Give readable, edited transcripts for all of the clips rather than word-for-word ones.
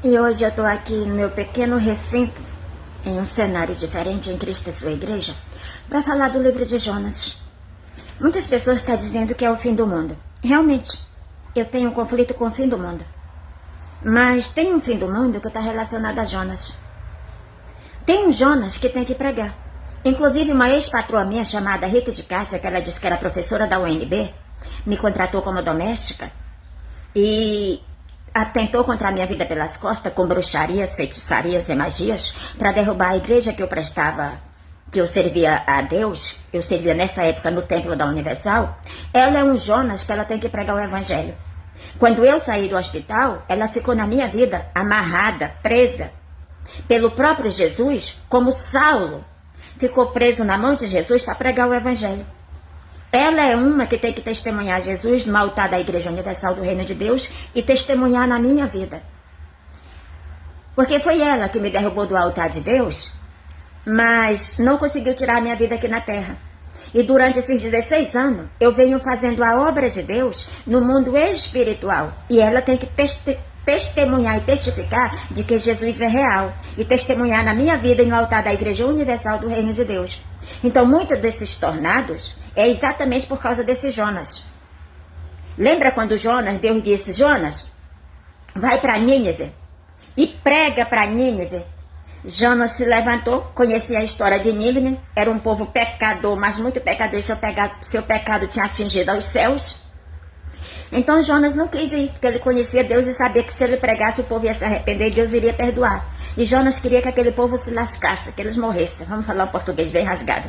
E hoje eu estou aqui no meu pequeno recinto, em um cenário diferente, em Cristo e sua igreja, para falar do livro de Jonas. Muitas pessoas estão dizendo que é o fim do mundo. Realmente, eu tenho um conflito com o fim do mundo. Mas tem um fim do mundo que está relacionado a Jonas. Tem um Jonas que tem que pregar. Inclusive, uma ex-patroa minha chamada Rita de Cássia, que ela disse que era professora da UNB, me contratou como doméstica e atentou contra a minha vida pelas costas com bruxarias, feitiçarias e magias para derrubar a igreja que eu prestava, que eu servia a Deus. Eu servia nessa época no Templo da Universal. Ela é um Jonas que ela tem que pregar o evangelho. Quando eu saí do hospital, ela ficou na minha vida amarrada, presa pelo próprio Jesus, como Saulo ficou preso na mão de Jesus para pregar o evangelho. Ela é uma que tem que testemunhar Jesus no altar da Igreja Universal do Reino de Deus e testemunhar na minha vida. Porque foi ela que me derrubou do altar de Deus, mas não conseguiu tirar a minha vida aqui na terra. E durante esses 16 anos, eu venho fazendo a obra de Deus no mundo espiritual. E ela tem que testemunhar e testificar de que Jesus é real. E testemunhar na minha vida e no altar da Igreja Universal do Reino de Deus. Então, muitos desses tornados é exatamente por causa desse Jonas. Lembra quando Jonas, Deus disse, Jonas, vai para Nínive e prega para Nínive. Jonas se levantou, conhecia a história de Nínive, era um povo pecador, mas muito pecador, seu pecado tinha atingido aos céus. Então Jonas não quis ir, porque ele conhecia Deus e sabia que se ele pregasse o povo ia se arrepender e Deus iria perdoar. E Jonas queria que aquele povo se lascasse, que eles morressem. Vamos falar um português bem rasgado.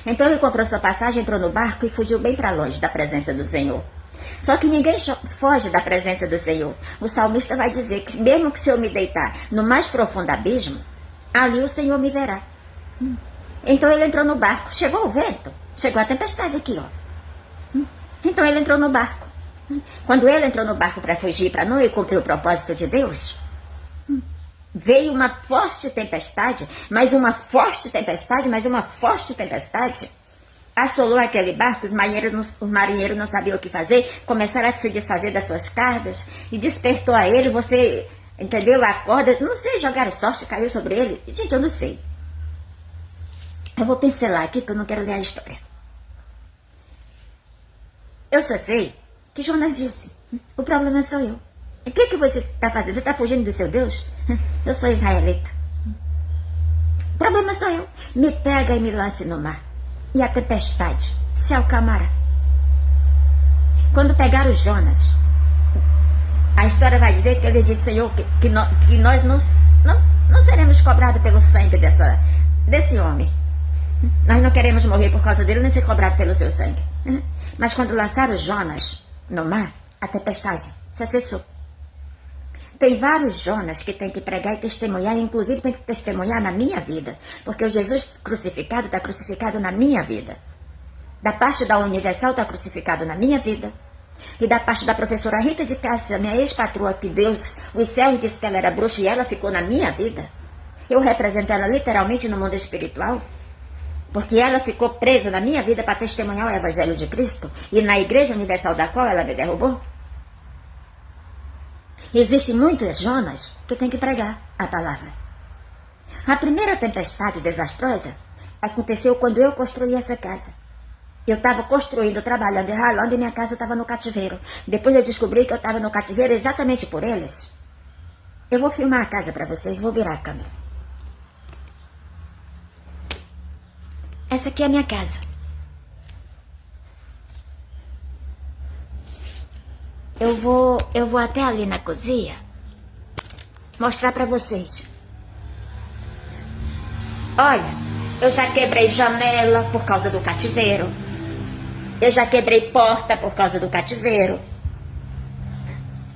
Então ele comprou sua passagem, entrou no barco e fugiu bem para longe da presença do Senhor. Só que ninguém foge da presença do Senhor. O salmista vai dizer que mesmo que se eu me deitar no mais profundo abismo, ali o Senhor me verá. Então ele entrou no barco. Chegou o vento, chegou a tempestade aqui, ó. Então ele entrou no barco. Quando ele entrou no barco para fugir, para não ir cumprir o propósito de Deus, veio uma forte tempestade, mais uma forte tempestade, mais uma forte tempestade. Assolou aquele barco, os marinheiros não sabiam o que fazer, começaram a se desfazer das suas cargas, e despertou a ele, você, entendeu, a corda, não sei, jogaram sorte, caiu sobre ele. Gente, eu não sei. Eu vou pincelar aqui, porque eu não quero ler a história. Eu só sei que Jonas disse, o problema sou eu. O que você está fazendo? Você está fugindo do seu Deus? Eu sou israelita. O problema sou eu. Me pega e me lance no mar. E a tempestade se acalmará. Quando pegaram Jonas, a história vai dizer que ele disse, Senhor, que nós não seremos cobrados pelo sangue desse homem. Nós não queremos morrer por causa dele, nem ser cobrado pelo seu sangue. Mas quando lançaram Jonas no mar, a tempestade se cessou. Tem vários Jonas que tem que pregar e testemunhar, inclusive tem que testemunhar na minha vida, porque o Jesus crucificado está crucificado na minha vida. Da parte da Universal está crucificado na minha vida. E da parte da professora Rita de Cássia, minha ex-patroa, que Deus, os céus disse que ela era bruxa e ela ficou na minha vida. Eu represento ela literalmente no mundo espiritual. Porque ela ficou presa na minha vida para testemunhar o Evangelho de Cristo e na Igreja Universal da qual ela me derrubou. Existem muitos Jonas que têm que pregar a palavra. A primeira tempestade desastrosa aconteceu quando eu construí essa casa. Eu estava construindo, trabalhando e ralando e minha casa estava no cativeiro. Depois eu descobri que eu estava no cativeiro exatamente por eles. Eu vou filmar a casa para vocês, vou virar a câmera. Essa aqui é a minha casa. Eu vou até ali na cozinha mostrar pra vocês. Olha, eu já quebrei janela por causa do cativeiro. Eu já quebrei porta por causa do cativeiro.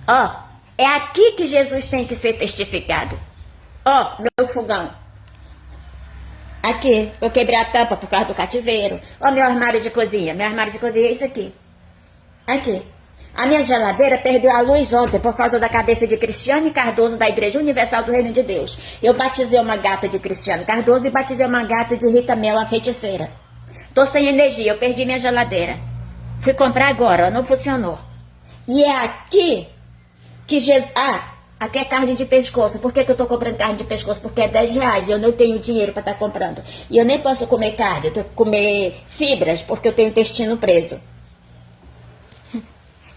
Ó, é aqui que Jesus tem que ser testificado. Ó, meu fogão. Aqui, eu quebrei a tampa por causa do cativeiro. Ó, meu armário de cozinha. Meu armário de cozinha é isso aqui. Aqui. A minha geladeira perdeu a luz ontem por causa da cabeça de Cristiane Cardoso da Igreja Universal do Reino de Deus. Eu batizei uma gata de Cristiane Cardoso e batizei uma gata de Rita Mel, a feiticeira. Tô sem energia, eu perdi minha geladeira. Fui comprar agora, não funcionou. E é aqui que Jesus... Aqui é carne de pescoço. Por que eu tô comprando carne de pescoço? Porque é R$10 e eu não tenho dinheiro para estar comprando. E eu nem posso comer carne, eu tenho que comer fibras, porque eu tenho o intestino preso.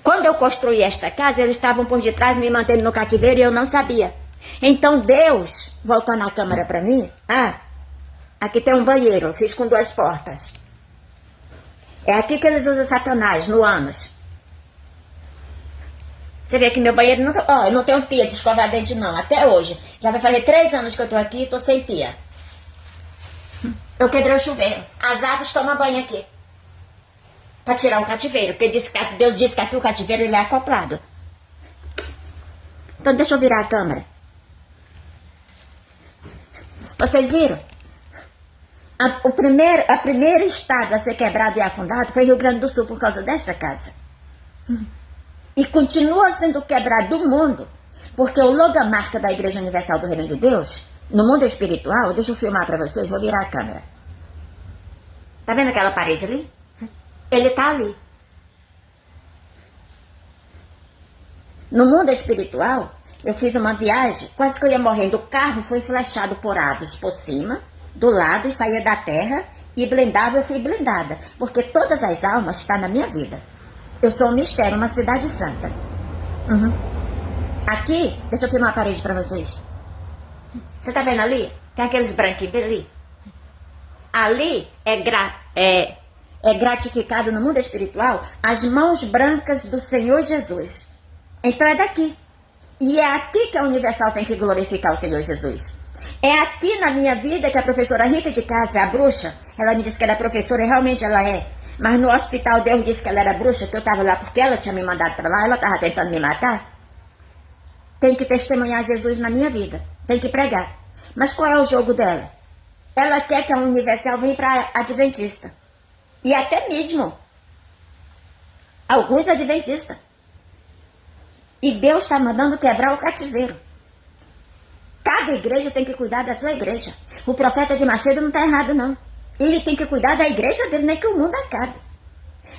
Quando eu construí esta casa, eles estavam por detrás me mantendo no cativeiro e eu não sabia. Então Deus, voltando a câmera para mim, aqui tem um banheiro, eu fiz com 2 portas. É aqui que eles usam Satanás, no ânus. Você vê que meu banheiro nunca... eu não tenho pia de escovar dente não, até hoje. Já vai fazer 3 anos que eu tô aqui e tô sem pia. Eu quebrei o chuveiro. As aves tomam banho aqui. Pra tirar o cativeiro, porque Deus disse que aqui o cativeiro ele é acoplado. Então deixa eu virar a câmera. Vocês viram? O primeiro estado a ser quebrado e afundado foi Rio Grande do Sul por causa desta casa. E continua sendo quebrado o mundo, porque o logomarca da Igreja Universal do Reino de Deus, no mundo espiritual, deixa eu filmar para vocês, vou virar a câmera. Tá vendo aquela parede ali? Ele tá ali. No mundo espiritual, eu fiz uma viagem, quase que eu ia morrendo. O carro foi flechado por aves por cima, do lado, e saía da terra, e blindava, eu fui blindada. Porque todas as almas estão na minha vida. Eu sou um mistério, uma cidade santa. Aqui, deixa eu filmar a parede pra vocês. Você tá vendo ali? Tem aqueles branquinhos ali. Ali é gratificado no mundo espiritual as mãos brancas do Senhor Jesus. Então é daqui. E é aqui que a Universal tem que glorificar o Senhor Jesus. É aqui na minha vida que a professora Rita de Cássia, a bruxa, ela me disse que ela é professora e realmente ela é. Mas no hospital Deus disse que ela era bruxa, que eu estava lá porque ela tinha me mandado para lá, ela estava tentando me matar. Tem que testemunhar Jesus na minha vida. Tem que pregar. Mas qual é o jogo dela? Ela quer que a Universal venha para Adventista. E até mesmo alguns adventistas. E Deus está mandando quebrar o cativeiro. Cada igreja tem que cuidar da sua igreja. O profeta de Macedo não está errado, não. Ele tem que cuidar da igreja dele, nem que o mundo acabe.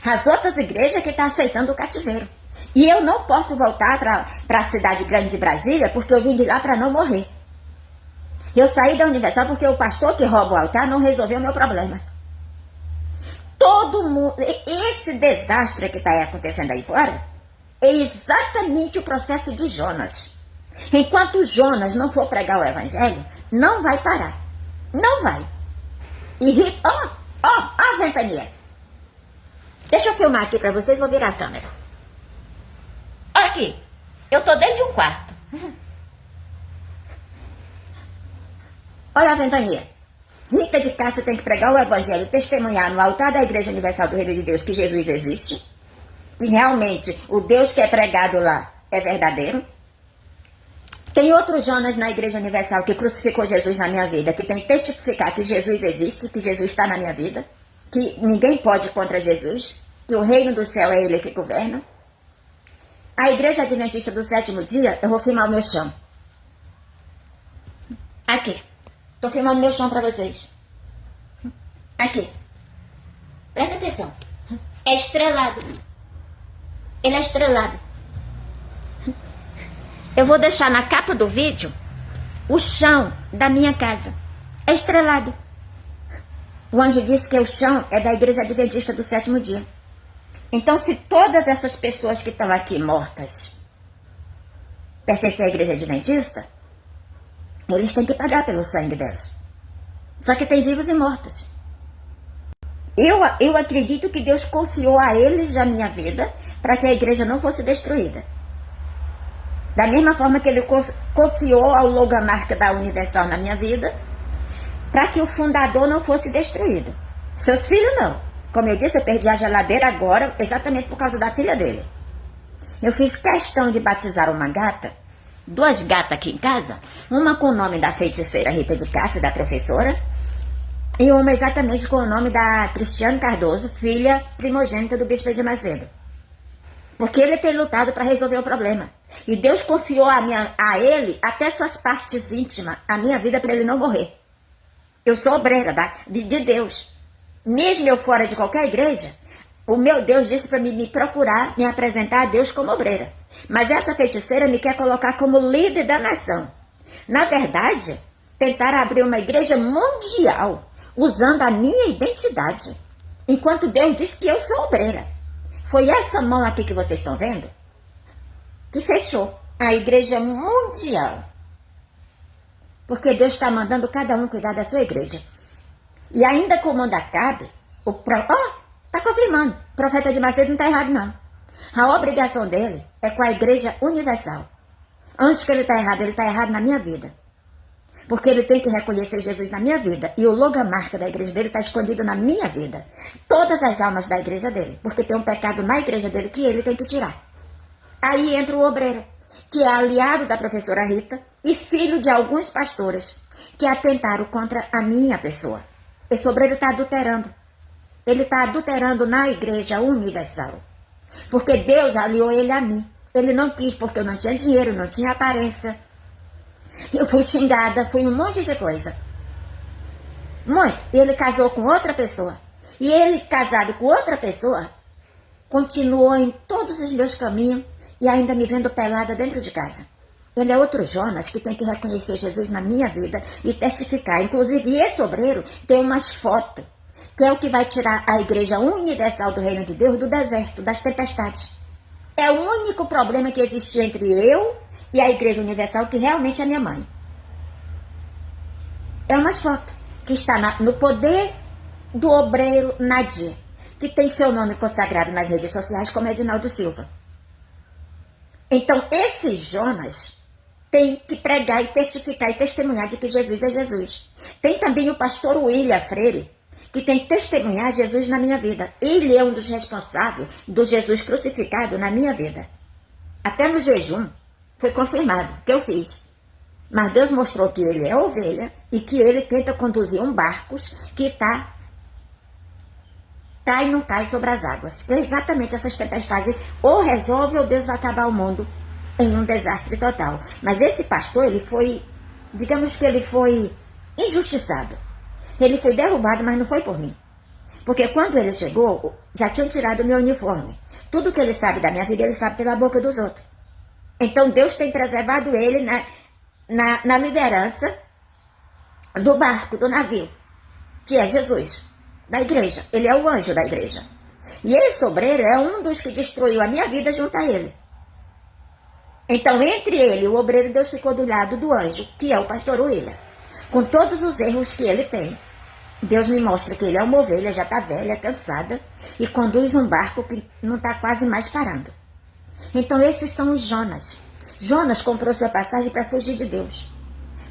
As outras igrejas que estão aceitando o cativeiro. E eu não posso voltar para a cidade grande de Brasília, porque eu vim de lá para não morrer. Eu saí da Universal porque o pastor que rouba o altar não resolveu o meu problema. Todo mundo... Esse desastre que está acontecendo aí fora é exatamente o processo de Jonas. Enquanto Jonas não for pregar o evangelho, não vai parar. Não vai. E a ventania. Deixa eu filmar aqui pra vocês, vou virar a câmera. Olha aqui. Eu tô dentro de um quarto. Olha a ventania. Rita de Cássia tem que pregar o evangelho, testemunhar no altar da Igreja Universal do Reino de Deus que Jesus existe. E realmente o Deus que é pregado lá é verdadeiro. Tem outro Jonas na Igreja Universal que crucificou Jesus na minha vida, que tem que testificar que Jesus existe, que Jesus está na minha vida, que ninguém pode ir contra Jesus, que o reino do céu é Ele que governa. A Igreja Adventista do Sétimo Dia, eu vou filmar o meu chão. Aqui. Tô filmando meu chão pra vocês. Aqui. Presta atenção. É estrelado. Ele é estrelado. Eu vou deixar na capa do vídeo o chão da minha casa. É estrelado. O anjo disse que o chão é da Igreja Adventista do Sétimo Dia. Então, se todas essas pessoas que estão aqui mortas pertencem à Igreja Adventista, eles têm que pagar pelo sangue delas. Só que tem vivos e mortos. Eu acredito que Deus confiou a eles a minha vida para que a igreja não fosse destruída. Da mesma forma que Ele confiou ao logomarca da Universal na minha vida, para que o fundador não fosse destruído. Seus filhos não. Como eu disse, eu perdi a geladeira agora, exatamente por causa da filha dele. Eu fiz questão de batizar uma gata, 2 gatas aqui em casa, uma com o nome da feiticeira Rita de Cássia, da professora, e uma exatamente com o nome da Cristiane Cardoso, filha primogênita do Bispo de Macedo. Porque ele tem lutado para resolver o problema. E Deus confiou a ele até suas partes íntimas, a minha vida, para ele não morrer. Eu sou obreira de Deus. Mesmo eu fora de qualquer igreja, O meu Deus disse para me procurar, me apresentar a Deus como obreira. Mas essa feiticeira me quer colocar como líder da nação. Na verdade, tentaram abrir uma igreja mundial, usando a minha identidade. Enquanto Deus disse que eu sou obreira. Foi essa mão aqui que vocês estão vendo que fechou a igreja mundial. Porque Deus está mandando cada um cuidar da sua igreja. E ainda como mundo acabe, está confirmando. O profeta de Macedo não está errado, não. A obrigação dele é com a igreja universal. Antes que ele está errado na minha vida. Porque ele tem que reconhecer Jesus na minha vida. E o logomarca da igreja dele está escondido na minha vida. Todas as almas da igreja dele. Porque tem um pecado na igreja dele que ele tem que tirar. Aí entra o obreiro, que é aliado da professora Rita e filho de alguns pastores que atentaram contra a minha pessoa. Esse obreiro está adulterando. Ele está adulterando na igreja universal. Porque Deus aliou ele a mim. Ele não quis porque eu não tinha dinheiro, não tinha aparência. Eu fui xingada, fui um monte de coisa. Muito. E ele casou com outra pessoa. E ele, casado com outra pessoa, continuou em todos os meus caminhos e ainda me vendo pelada dentro de casa. Ele é outro Jonas que tem que reconhecer Jesus na minha vida e testificar. Inclusive, esse obreiro tem umas fotos, que é o que vai tirar a igreja universal do reino de Deus do deserto, das tempestades. É o único problema que existia entre eu e a igreja universal, que realmente é minha mãe. É umas fotos que está no poder do obreiro Nadir, que tem seu nome consagrado nas redes sociais como Edinaldo Silva. Então, esse Jonas tem que pregar e testificar e testemunhar de que Jesus é Jesus. Tem também o pastor William Freire, que tem que testemunhar Jesus na minha vida. Ele é um dos responsáveis do Jesus crucificado na minha vida. Até no jejum foi confirmado que eu fiz. Mas Deus mostrou que ele é ovelha e que ele tenta conduzir um barco que está e não cai sobre as águas. Que é exatamente essas tempestades. Ou resolve ou Deus vai acabar o mundo em um desastre total. Mas esse pastor, ele foi, digamos que ele foi injustiçado. Ele foi derrubado, mas não foi por mim. Porque quando ele chegou, já tinham tirado o meu uniforme. Tudo que ele sabe da minha vida, ele sabe pela boca dos outros. Então Deus tem preservado ele na liderança do barco, do navio, que é Jesus, da igreja. Ele é o anjo da igreja. E esse obreiro é um dos que destruiu a minha vida junto a ele. Então, entre ele e o obreiro, Deus ficou do lado do anjo, que é o pastor William. Com todos os erros que ele tem, Deus me mostra que ele é uma ovelha, já está velha, cansada, e conduz um barco que não está quase mais parando. Então, esses são os Jonas. Jonas comprou sua passagem para fugir de Deus.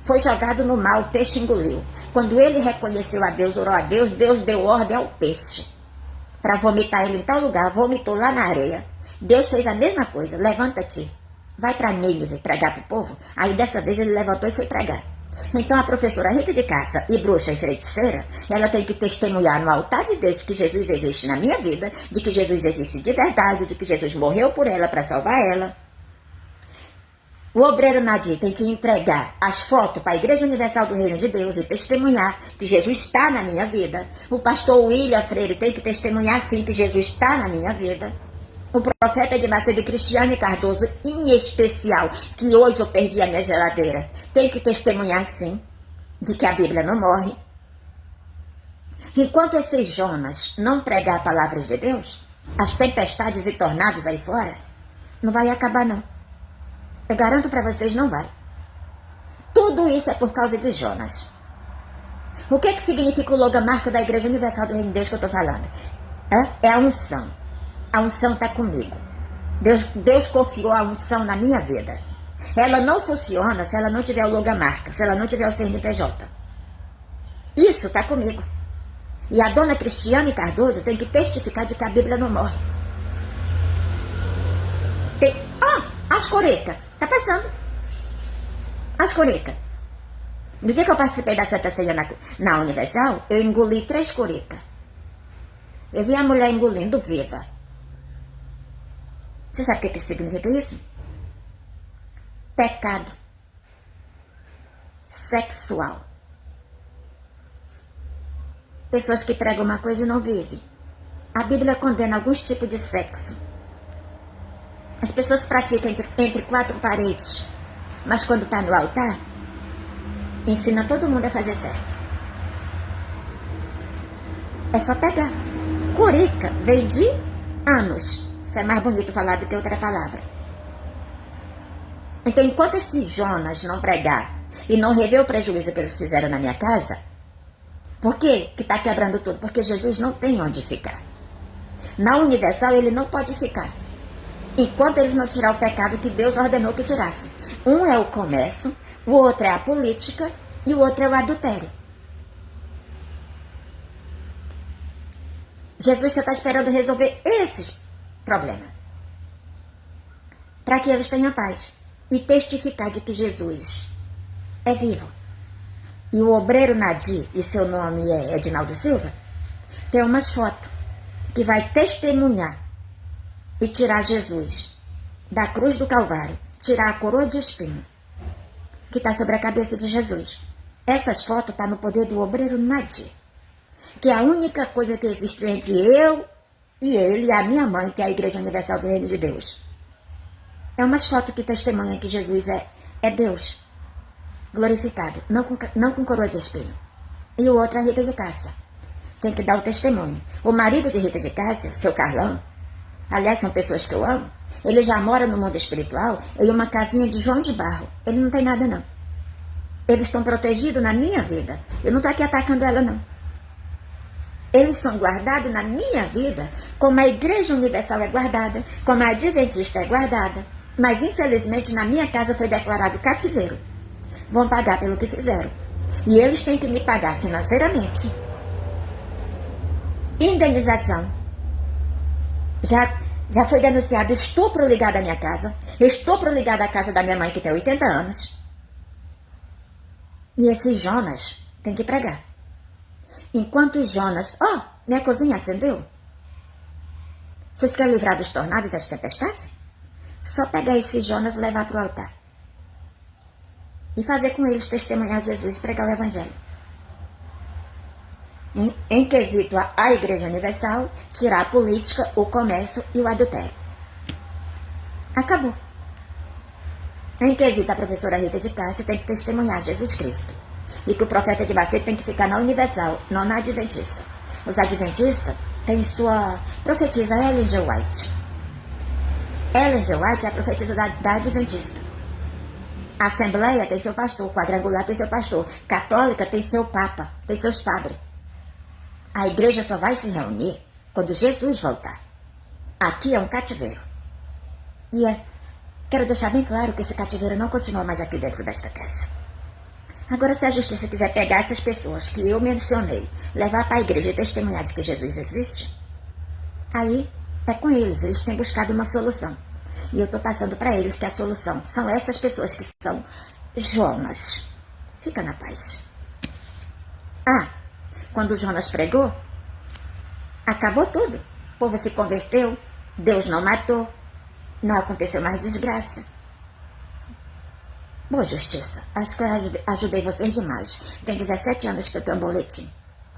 Foi jogado no mar, o peixe engoliu. Quando ele reconheceu a Deus, orou a Deus, Deus deu ordem ao peixe para vomitar ele em tal lugar, vomitou lá na areia. Deus fez a mesma coisa, levanta-te, vai para Nínive pregar para o povo. Aí dessa vez ele levantou e foi pregar. Então a professora Rita de Cássia e bruxa e feiticeira, ela tem que testemunhar no altar de Deus que Jesus existe na minha vida, de que Jesus existe de verdade, de que Jesus morreu por ela para salvar ela. O obreiro Nadir tem que entregar as fotos para a Igreja Universal do Reino de Deus e testemunhar que Jesus está na minha vida. O pastor William Freire tem que testemunhar sim que Jesus está na minha vida. O profeta de Macedo, Cristiane Cardoso, em especial, que hoje eu perdi a minha geladeira, tem que testemunhar sim de que a Bíblia não morre. Enquanto esses Jonas não pregar a palavra de Deus, as tempestades e tornados aí fora, não vai acabar não. Eu garanto para vocês, não vai. Tudo isso é por causa de Jonas. O que significa o logomarca da Igreja Universal do Reino de Deus que eu estou falando? É a unção. A unção está comigo. Deus confiou a unção na minha vida. Ela não funciona se ela não tiver o logomarca, se ela não tiver o CNPJ. Isso está comigo. E a dona Cristiane Cardoso tem que testificar de que a Bíblia não morre. As corecas. Tá passando. As corecas. No dia que eu participei da Santa Ceia na Universal, eu engoli 3 corecas. Eu vi a mulher engolindo viva. Você sabe o que significa isso? Pecado sexual. Pessoas que pregam uma coisa e não vivem. A Bíblia condena alguns tipos de sexo. As pessoas praticam entre quatro paredes, mas quando está no altar, ensina todo mundo a fazer certo. É só pegar. Curica vem de anos. Isso é mais bonito falar do que outra palavra. Então, enquanto esse Jonas não pregar e não rever o prejuízo que eles fizeram na minha casa, por que está quebrando tudo? Porque Jesus não tem onde ficar. Na Universal ele não pode ficar, enquanto eles não tirar o pecado que Deus ordenou que tirasse. Um é o comércio, o outro é a política e o outro é o adultério. Jesus está esperando resolver esses problemas, para que eles tenham paz e testificar de que Jesus é vivo. E o obreiro Nadir, e seu nome é Edinaldo Silva, tem umas fotos que vai testemunhar e tirar Jesus da cruz do Calvário, tirar a coroa de espinho que está sobre a cabeça de Jesus. Essas fotos estão no poder do obreiro Nadir, que é a única coisa que existe entre eu e ele e a minha mãe, que é a Igreja Universal do Reino de Deus. É umas fotos que testemunham que Jesus é Deus glorificado, não com coroa de espinho. E o outro é a Rita de Cássia. Tem que dar o testemunho. O marido de Rita de Cássia, seu Carlão, aliás, são pessoas que eu amo, ele já mora no mundo espiritual em uma casinha de João de Barro. Ele não tem nada, não. Eles estão protegidos na minha vida. Eu não estou aqui atacando ela, não. Eles são guardados na minha vida, como a Igreja Universal é guardada, como a Adventista é guardada. Mas, infelizmente, na minha casa foi declarado cativeiro. Vão pagar pelo que fizeram. E eles têm que me pagar financeiramente. Indenização. Já foi denunciado estupro ligado à minha casa, estupro ligado à casa da minha mãe, que tem 80 anos. E esse Jonas tem que pregar. Enquanto Jonas... minha cozinha acendeu. Vocês querem livrar dos tornados e das tempestades? Só pegar esse Jonas e levar para o altar. E fazer com eles testemunhar Jesus e pregar o Evangelho. Em quesito a Igreja Universal, tirar a política, o comércio e o adultério. Acabou. Em quesito a professora Rita de Cássia, tem que testemunhar Jesus Cristo. E que o profeta de Bacete tem que ficar na Universal, não na Adventista. Os Adventistas têm sua profetisa Ellen G. White. Ellen G. White é a profetisa da Adventista. A Assembleia tem seu pastor, o Quadrangular tem seu pastor, Católica tem seu Papa, tem seus padres. A igreja só vai se reunir quando Jesus voltar. Aqui é um cativeiro. E quero deixar bem claro que esse cativeiro não continua mais aqui dentro desta casa. Agora, se a justiça quiser pegar essas pessoas que eu mencionei, levar para a igreja e testemunhar de que Jesus existe, aí é com eles. Eles têm buscado uma solução. E eu estou passando para eles que a solução são essas pessoas que são Jonas. Fica na paz. Quando Jonas pregou, acabou tudo. O povo se converteu, Deus não matou, não aconteceu mais desgraça. Boa justiça. Acho que eu ajudei vocês demais. Tem 17 anos que eu tenho um boletim.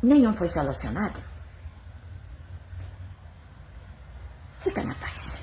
Nenhum foi solucionado. Fica na paz.